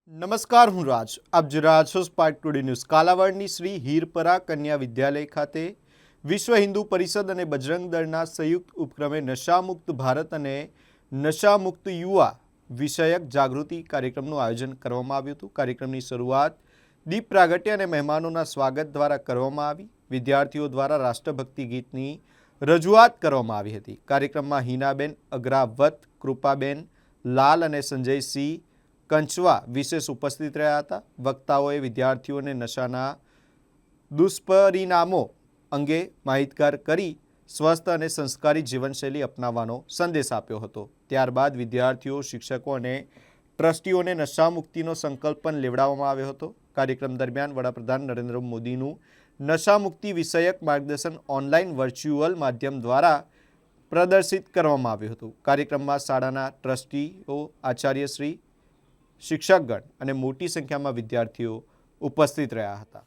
નમસ્કાર, હું રાજ. આપ જોઈ રહ્યા છો સ્પાર્ક ટુડે ન્યૂઝ. કાલાવાડની શ્રી હીરપરા કન્યા વિદ્યાલય ખાતે વિશ્વ હિન્દુ પરિષદ અને બજરંગ દળના સંયુક્ત ઉપક્રમે નશામુક્ત ભારત અને નશામુક્ત યુવા વિષયક જાગૃતિ કાર્યક્રમનું આયોજન કરવામાં આવ્યું હતું. કાર્યક્રમની શરૂઆત દીપ પ્રાગટ્ય અને મહેમાનોના સ્વાગત દ્વારા કરવામાં આવી. વિદ્યાર્થીઓ દ્વારા રાષ્ટ્રભક્તિ ગીતની રજૂઆત કરવામાં આવી હતી. કાર્યક્રમમાં હિનાબેન અગ્રાવત, કૃપાબેન લાલ અને સંજયસિંહ કંચવા વિશેષ ઉપસ્થિત રહ્યા હતા. વક્તાઓએ વિદ્યાર્થીઓને નશાના દુષ્પરિણામો અંગે માહિતગાર કરી સ્વસ્થ અને સંસ્કારી જીવનશૈલી અપનાવવાનો સંદેશ આપ્યો હતો. ત્યારબાદ વિદ્યાર્થીઓ, શિક્ષકો અને ટ્રસ્ટીઓને નશામુક્તિનો સંકલ્પ પણ લેવડાવવામાં આવ્યો હતો. કાર્યક્રમ દરમિયાન વડાપ્રધાન નરેન્દ્ર મોદીનું નશામુક્તિ વિષયક માર્ગદર્શન ઓનલાઈન વર્ચ્યુઅલ માધ્યમ દ્વારા પ્રદર્શિત કરવામાં આવ્યું હતું. કાર્યક્રમમાં શાળાના ટ્રસ્ટીઓ, આચાર્યશ્રી, શિક્ષકગણ અને મોટી સંખ્યામાં વિદ્યાર્થીઓ ઉપસ્થિત રહ્યા હતા.